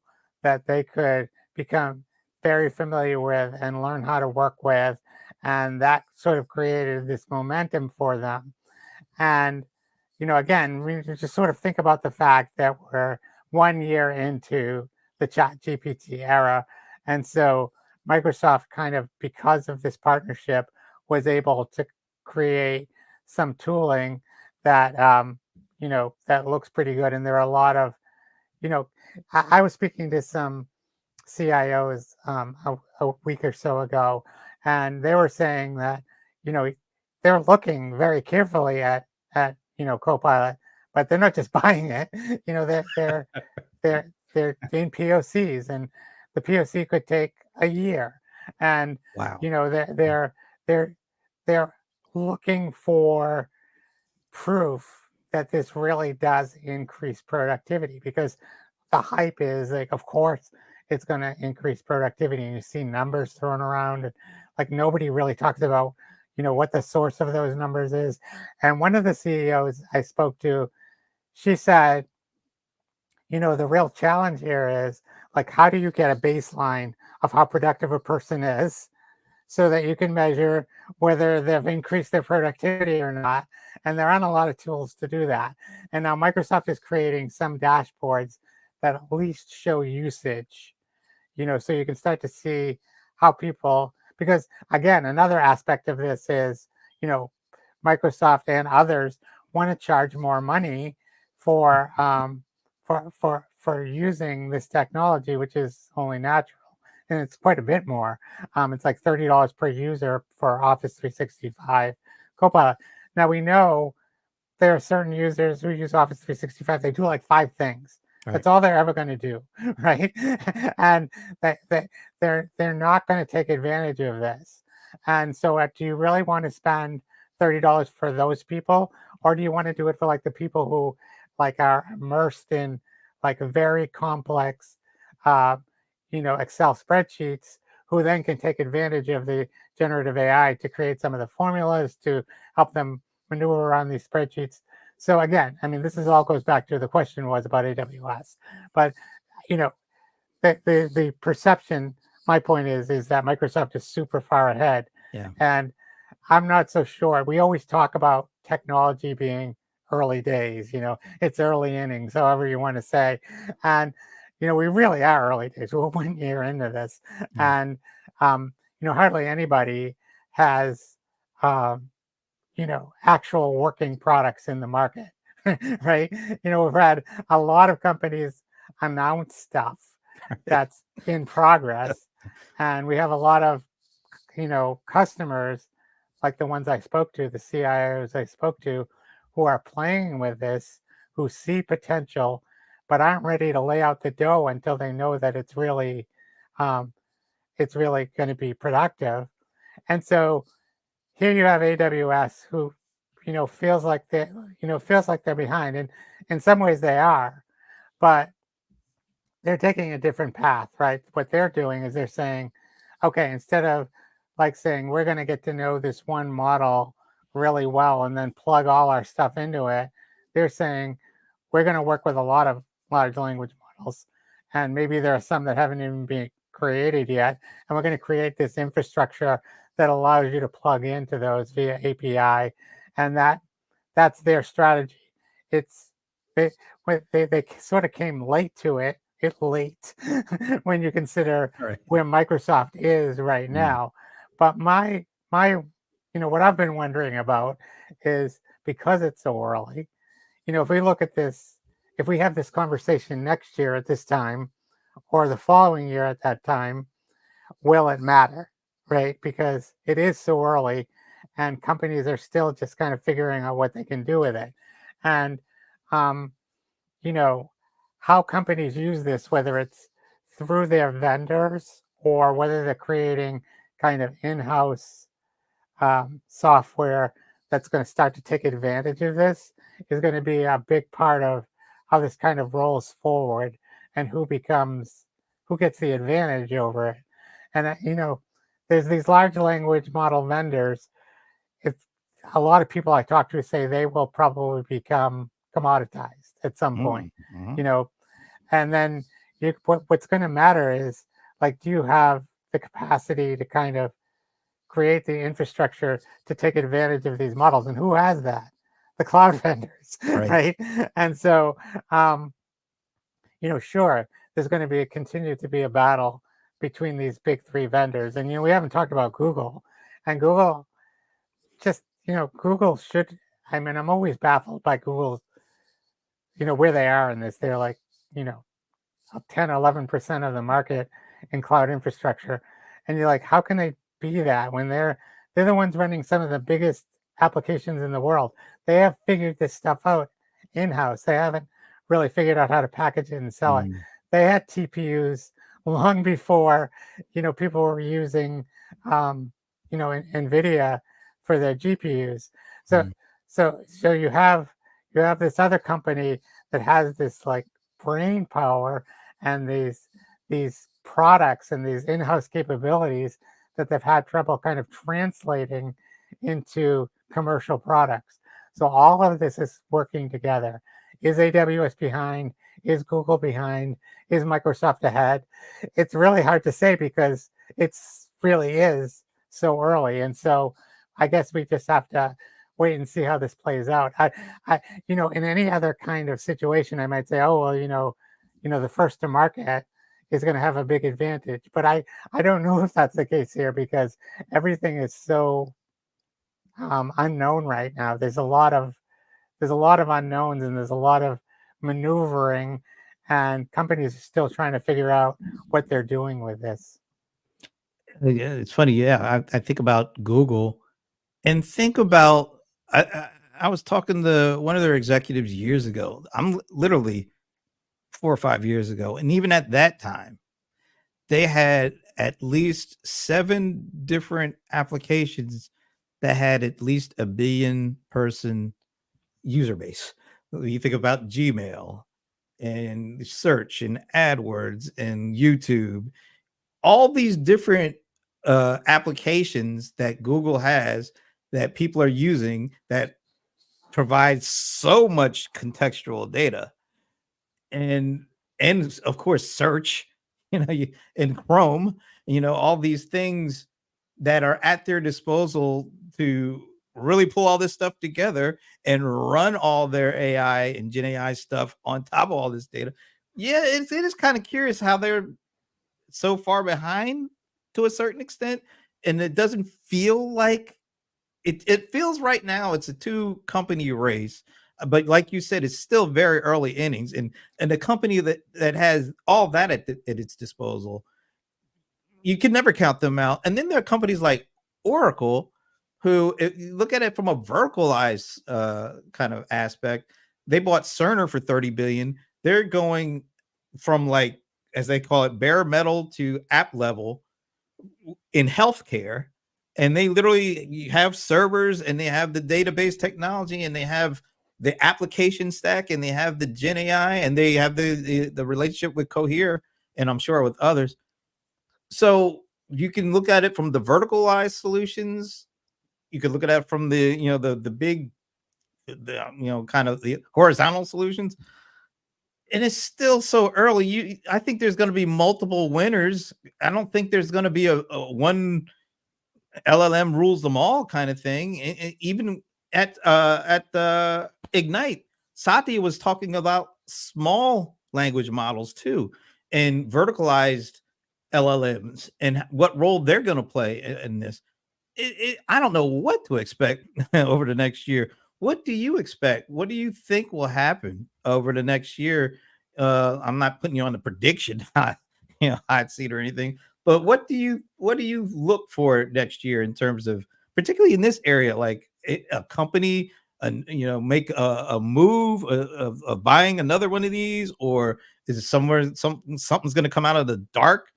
that they could become very familiar with and learn how to work with. and that sort of created this momentum for them. And again, we just sort of think about the fact that we're 1 year into the Chat GPT era, and so Microsoft kind of, because of this partnership, was able to create some tooling that that looks pretty good. And there are a lot of I was speaking to some CIOs a week or so ago, and they were saying that you know they're looking very carefully at Copilot, but they're not just buying it. They're in POCs, and the POC could take a year, and Wow. They're they're looking for proof that this really does increase productivity, because the hype is like, of course, it's going to increase productivity. And you see numbers thrown around, and like nobody really talks about, what the source of those numbers is. And one of the CEOs I spoke to, she said, the real challenge here is like, how do you get a baseline of how productive a person is so that you can measure whether they've increased their productivity or not? And there aren't a lot of tools to do that. And now Microsoft is creating some dashboards that at least show usage, so you can start to see how people, because again, another aspect of this is, Microsoft and others want to charge more money for using this technology, which is only natural. And it's quite a bit more. It's like $30 per user for Office 365 Copilot. Now we know there are certain users who use Office 365. They do like 5 things. Right. That's all they're ever going to do, right? And they're not going to take advantage of this. And so, do you really want to spend $30 for those people, or do you want to do it for like the people who like are immersed in like very complex, Excel spreadsheets, who then can take advantage of the generative AI to create some of the formulas to help them maneuver around these spreadsheets? So again, I mean, this all goes back to the question was about AWS, but the perception. My point is that Microsoft is super far ahead, Yeah. and I'm not so sure. We always talk about technology being early days. It's early innings, however you want to say, and we really are early days. We're 1 year into this, and hardly anybody has actual working products in the market, right? We've had a lot of companies announce stuff that's in progress, and we have a lot of, customers like the ones I spoke to, the CIOs I spoke to, who are playing with this, who see potential, but aren't ready to lay out the dough until they know that it's really going to be productive. And so here you have AWS, who, feels like they're behind, and in some ways they are, but they're taking a different path, right? What they're doing is they're saying, okay, instead of like saying we're going to get to know this one model really well and then plug all our stuff into it, they're saying we're going to work with a lot of large language models, and maybe there are some that haven't even been created yet, and we're going to create this infrastructure that allows you to plug into those via API, and that's their strategy. It's they sort of came late to it. It's late when you consider where Microsoft is right now. But my what I've been wondering about is, because it's so early, if we look at this, if we have this conversation next year at this time, or the following year at that time, will it matter, right? Because it is so early, and companies are still just kind of figuring out what they can do with it. And how companies use this, whether it's through their vendors or whether they're creating kind of in-house software that's going to start to take advantage of this, is going to be a big part of how this kind of rolls forward, and who gets the advantage over it. And there's these large language model vendors. It's a lot of people I talk to say they will probably become commoditized at some point, and then what's going to matter is, like, do you have the capacity to kind of create the infrastructure to take advantage of these models. And who has that? The cloud vendors, Right. right? And so, sure, there's going to continue to be a battle between these big three vendors. And, we haven't talked about Google. And Google just, Google should, I'm always baffled by Google, where they are in this. They're like, 10, 11% of the market in cloud infrastructure. And you're like, how can they be that when they're the ones running some of the biggest applications in the world? They have figured this stuff out in-house. They haven't really figured out how to package it and sell it. Mm, They had TPUs long before, people were using, NVIDIA for their GPUs. So, mm, so you have this other company that has this like brain power and these products and these in-house capabilities that they've had trouble kind of translating into commercial products. So all of this is working together. Is AWS behind? Is Google behind? Is Microsoft ahead? It's really hard to say because it's really is so early. And so I guess we just have to wait and see how this plays out. In any other kind of situation, I might say, oh, well, the first to market is going to have a big advantage. But I don't know if that's the case here because everything is so unknown right now. There's a lot of unknowns and there's a lot of maneuvering, and companies are still trying to figure out what they're doing with this. Yeah, it's funny. Yeah, I think about Google and think about. I was talking to one of their executives years ago. I'm literally 4 or 5 years ago, and even at that time, they had at least 7 different applications that had at least a billion person user base. You think about Gmail and search and AdWords and YouTube, all these different applications that Google has that people are using that provide so much contextual data and of course search, and Chrome, all these things that are at their disposal to really pull all this stuff together and run all their AI and Gen AI stuff on top of all this data. Yeah, it is kind of curious how they're so far behind to a certain extent, and it doesn't feel like it feels right now it's a two company race, but like you said, it's still very early innings, and the company that has all that at its disposal, you can never count them out. And then there are companies like Oracle, who, if you look at it from a verticalized kind of aspect, they bought Cerner for 30 billion. They're going from, like, as they call it, bare metal to app level in healthcare, and they literally have servers and they have the database technology and they have the application stack and they have the Gen AI and they have the relationship with Cohere, and I'm sure with others. So you can look at it from the verticalized solutions. You could look at it from the the big kind of the horizontal solutions, and it's still so early. I think there's going to be multiple winners. I don't think there's going to be a one LLM rules them all kind of thing. Even at the Ignite, Satya was talking about small language models too, and verticalized LLMs and what role they're going to play in this. I don't know what to expect over the next year. What do you expect? What do you think will happen over the next year? I'm not putting you on the prediction hot seat or anything, but what do you look for next year in terms of, particularly in this area, like a company, and make a move of buying another one of these, or is it somewhere something's going to come out of the dark,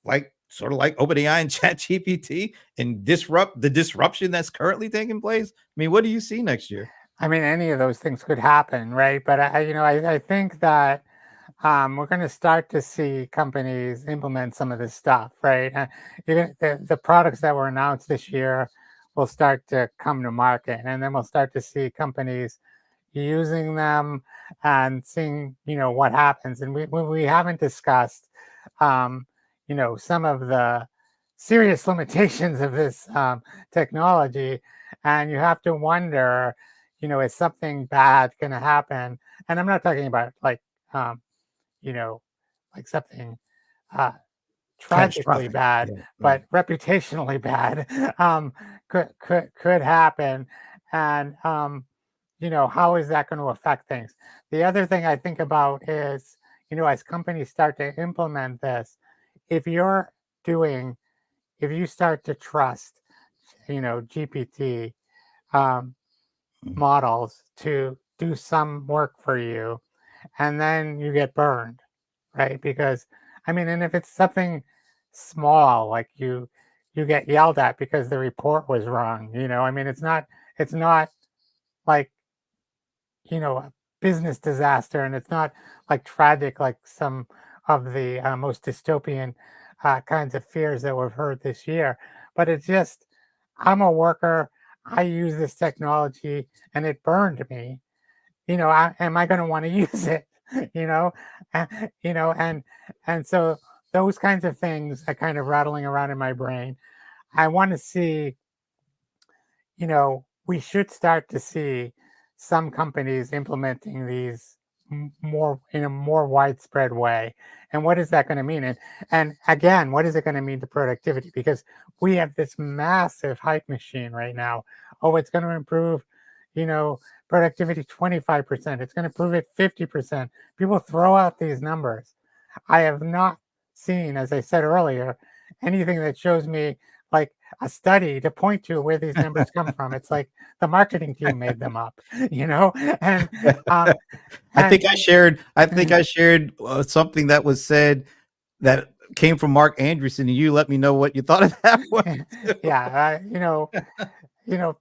like sort of like OpenAI and ChatGPT, and disrupt the disruption that's currently taking place? I mean, what do you see next year? I mean, any of those things could happen, right? But I think that we're going to start to see companies implement some of this stuff, right? Even the products that were announced this year will start to come to market, and then we'll start to see companies using them and seeing, what happens. And we haven't discussed, some of the serious limitations of this technology, and you have to wonder, is something bad going to happen? And I'm not talking about like, um, you know, like something uh, tragically Catastrophic. bad, Yeah, right. but reputationally bad could happen, and how is that going to affect things? The other thing I think about is, as companies start to implement this, if you're doing, if you start to trust, GPT um, Mm. models to do some work for you, and then you get burned, right? Because I mean, and if it's something small, like you get yelled at because the report was wrong, I mean, it's not like, a business disaster, and it's not like tragic like some of the most dystopian kinds of fears that we've heard this year. But it's just, I'm a worker, I use this technology, and it burned me. Am I going to want to use it? you know, uh, and so those kinds of things are kind of rattling around in my brain. I want to see, we should start to see some companies implementing these more in a more widespread way. And what is that going to mean? And again, what is it going to mean to productivity? Because we have this massive hype machine right now. Oh, it's going to improve, you know, productivity 25%. It's going to improve it 50%. People throw out these numbers. I have not seen, as I said earlier, anything that shows me like a study to point to where these numbers come from. It's like the marketing team made them up, and um, I and think I shared. I think I shared something that was said that came from Mark Andreessen, and you let me know what you thought of that one. yeah, you know,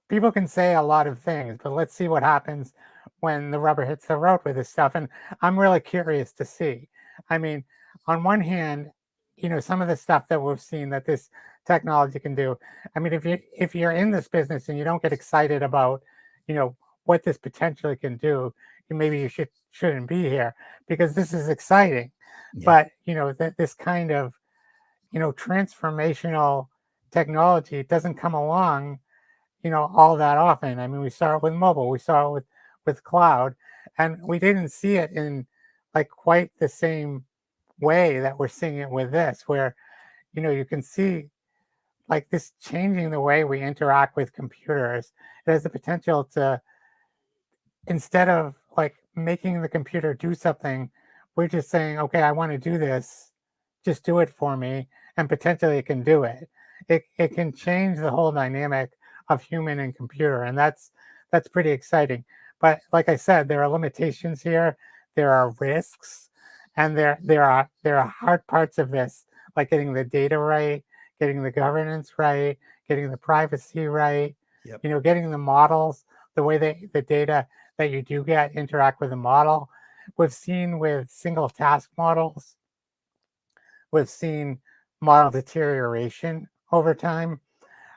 people can say a lot of things, but let's see what happens when the rubber hits the road with this stuff. And I'm really curious to see. I mean, on one hand, some of the stuff that we've seen that this technology can do. I mean, if you're in this business and you don't get excited about, you know, what this potentially can do, maybe you shouldn't be here, because this is exciting. Yeah. But this kind of transformational technology doesn't come along all that often. I mean, we saw it with mobile, we saw it with cloud, and we didn't see it in like quite the same way that we're seeing it with this, where you can see like this changing the way we interact with computers. It has the potential to, instead of like making the computer do something, we're just saying, okay, I want to do this, just do it for me, and potentially it can do it. It can change the whole dynamic of human and computer, and that's pretty exciting. But like I said, there are limitations here, there are risks, and there are hard parts of this, like getting the data right, getting the governance right, getting the privacy right, Yep. getting the models, the way the data that you do get interact with the model. We've seen with single task models, we've seen model deterioration over time.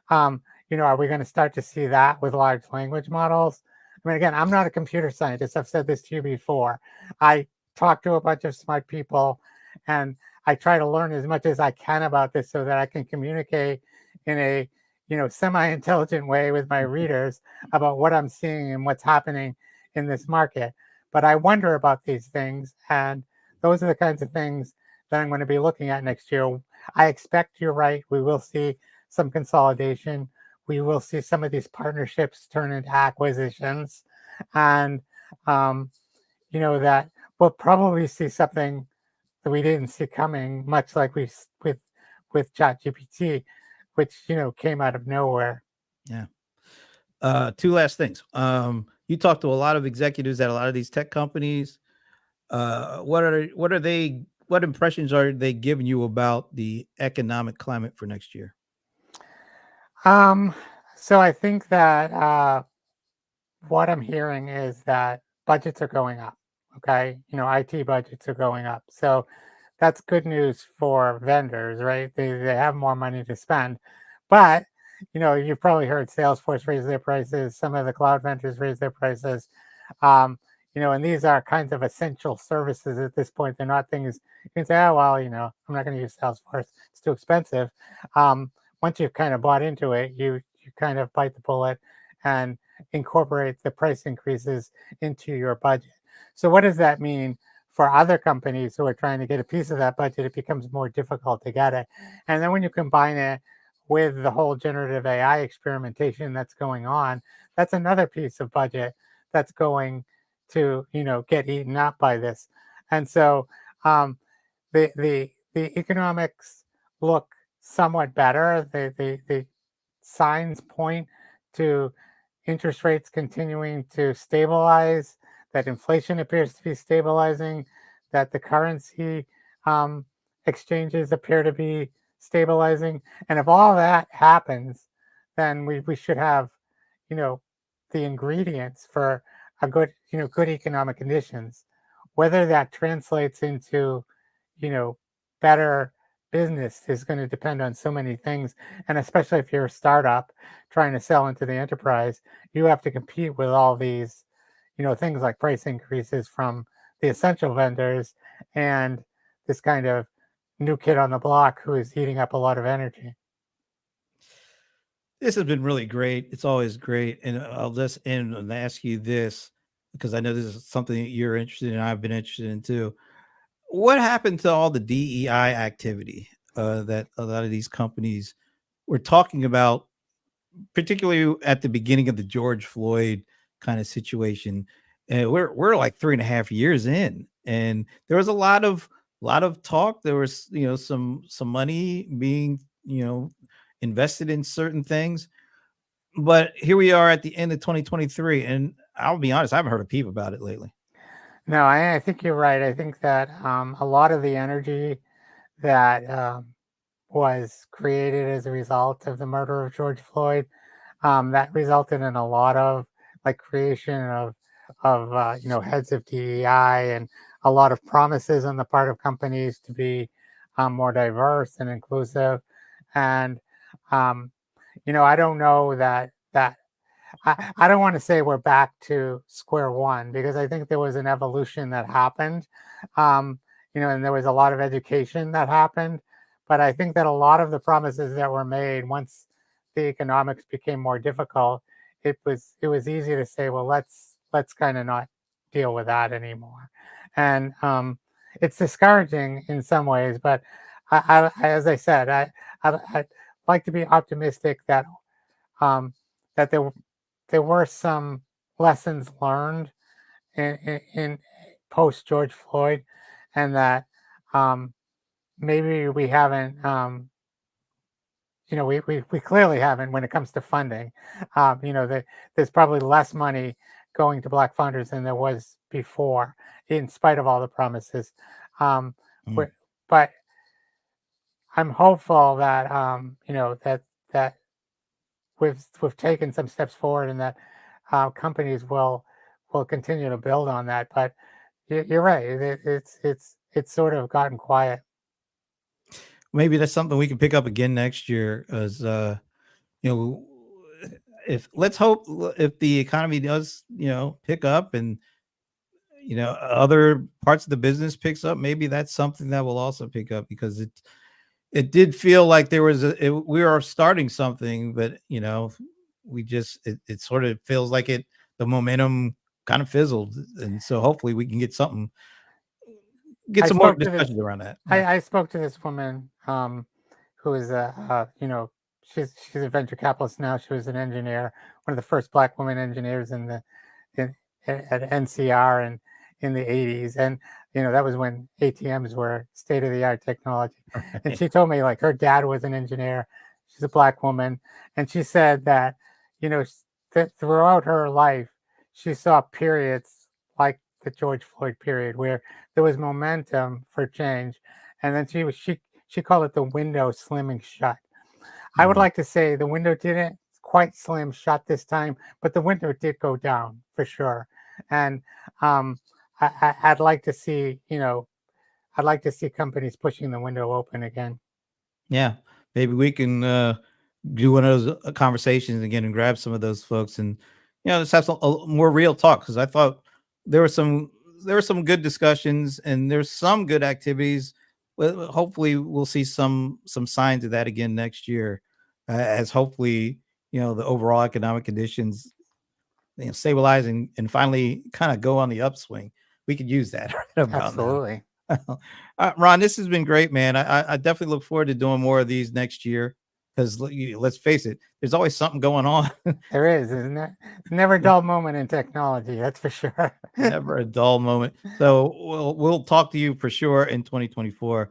Um, are we going to start to see that with large language models? I mean, again, I'm not a computer scientist. I've said this to you before. I talk to a bunch of smart people, and I try to learn as much as I can about this so that I can communicate in a semi-intelligent way with my readers about what I'm seeing and what's happening in this market. But I wonder about these things, and those are the kinds of things that I'm going to be looking at next year. I expect you're right. We will see some consolidation. We will see some of these partnerships turn into acquisitions, and that we'll probably see something that we didn't see coming, much like we with ChatGPT, which came out of nowhere. Yeah. Two last things. You talk to a lot of executives at a lot of these tech companies. What impressions are they giving you about the economic climate for next year? Um, so I think that what I'm hearing is that budgets are going up. Okay, IT budgets are going up. So that's good news for vendors, right? They have more money to spend. But you've probably heard Salesforce raise their prices. Some of the cloud vendors raise their prices. Um, and these are kinds of essential services at this point. They're not things you can say, oh, well, I'm not going to use Salesforce. It's too expensive. Um, Once you've kind of bought into it, you kind of bite the bullet and incorporate the price increases into your budget. So what does that mean for other companies who are trying to get a piece of that budget? It becomes more difficult to get it. And then when you combine it with the whole generative AI experimentation that's going on, that's another piece of budget that's going to get eaten up by this. And so um, the economics look somewhat better. The signs point to interest rates continuing to stabilize, that inflation appears to be stabilizing, that the currency um, exchanges appear to be stabilizing. And if all that happens, then we should have, you know, the ingredients for a good economic conditions. Whether that translates into, you know, better business is going to depend on so many things. And especially if you're a startup trying to sell into the enterprise, you have to compete with all these, things like price increases from the essential vendors and this kind of new kid on the block who is eating up a lot of energy. This has been really great. It's always great. And I'll just end and ask you this because I know this is something that you're interested in. I've been interested in too. What happened to all the DEI activity that a lot of these companies were talking about, particularly at the beginning of the George Floyd kind of situation? And we're like 3.5 years in, and there was a lot of talk. There was some money being invested in certain things, but here we are at the end of 2023, and I'll be honest, I haven't heard a peep about it lately. No, I think you're right. I think that a lot of the energy that was created as a result of the murder of George Floyd, that resulted in a lot of like creation of heads of DEI and a lot of promises on the part of companies to be more diverse and inclusive. And um, I don't know that I don't want to say we're back to square one because I think there was an evolution that happened, and there was a lot of education that happened. But I think that a lot of the promises that were made once the economics became more difficult, it was easy to say, well, let's kind of not deal with that anymore, and it's discouraging in some ways. But as I said, I'd like to be optimistic that um, that there were some lessons learned in post George Floyd, and that um, maybe we haven't, we clearly haven't when it comes to funding. There's probably less money going to Black funders than there was before, in spite of all the promises. Um, Mm. but I'm hopeful that that we've taken some steps forward, and that companies will continue to build on that. But you're right; it's sort of gotten quiet. Maybe that's something we can pick up again next year as you know if let's hope if the economy does pick up, and other parts of the business picks up, maybe that's something that will also pick up, because it did feel like there was we are starting something, but we just it sort of feels like the momentum kind of fizzled, and so hopefully we can get I some more spoke to this. discussions around that. Yeah. I spoke to this woman who is she's a venture capitalist now. She was an engineer, one of the first Black women engineers in at NCR and in the 80s. And that was when ATMs were state of the art technology. And she told me like her dad was an engineer. She's a Black woman, and she said that that throughout her life she saw periods like the George Floyd period where there was momentum for change, and then she called it the window slamming shut. I would Mm. like to say the window didn't quite slam shut this time, but the window did go down for sure. And um, I'd like to see, I'd like to see companies pushing the window open again. Yeah, maybe we can do one of those conversations again and grab some of those folks, and let's have some more real talk, because I thought there were some good discussions and there's some good activities. Well, hopefully we'll see some signs of that again next year, as hopefully the overall economic conditions stabilize and finally kind of go on the upswing. We could use that right about now. Absolutely. Ron, this has been great, man. I definitely look forward to doing more of these next year because let's face it, there's always something going on. There is, isn't there? Never a dull moment in technology, that's for sure. Never a dull moment. So we'll talk to you for sure in 2024.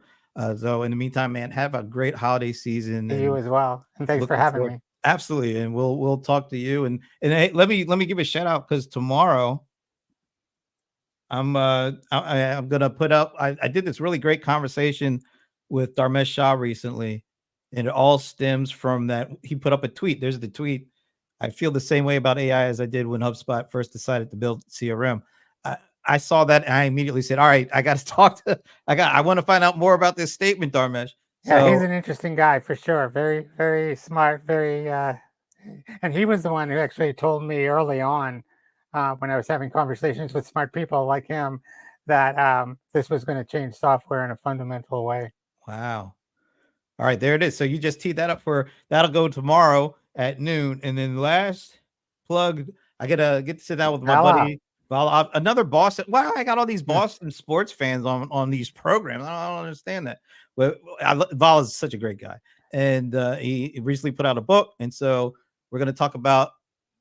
So in the meantime, man, have a great holiday season You and as well. And thanks for looking having forward. me. Absolutely, and we'll talk to you. And hey, let me give a shout out because tomorrow I'm gonna put up. I did this really great conversation with Dharmesh Shah recently, and it all stems from that he put up a tweet. There's the tweet. I feel the same way about AI as I did when HubSpot first decided to build CRM. I, I saw that and I immediately said, "All right, I got to talk to. I want to find out more about this statement, Dharmesh." Yeah, he's So an interesting guy for sure. Very, very smart, very and he was the one who actually told me early on when I was having conversations with smart people like him that this was going to change software in a fundamental way. wow. All right, there it is. So you just teed that up for that'll go tomorrow at noon. And then last plug, I get to sit down with my Voila. buddy. Well, another Boston. Wow, I got all these Boston sports fans on these programs. I don't understand that. But Val is such a great guy, and he recently put out a book, and so we're going to talk about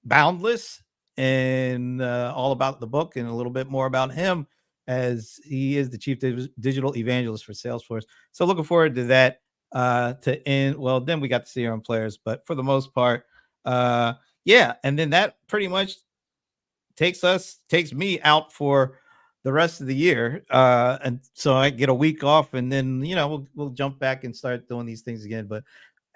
Boundless and all about the book and a little bit more about him as he is the chief digital evangelist for Salesforce. So looking forward to that to end. Well, then we got the CRM players, but for the most part, yeah. And then that pretty much takes me out for the rest of the year. And so I get a week off, and then we'll jump back and start doing these things again. But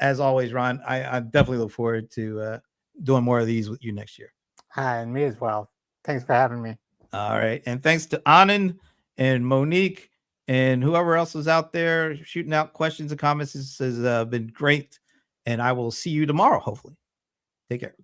as always, Ron, I definitely look forward to doing more of these with you next year. And me as well. Thanks for having me. All right. And thanks to Anand and Monique and whoever else is out there shooting out questions and comments. This has been great. And I will see you tomorrow, hopefully. Take care.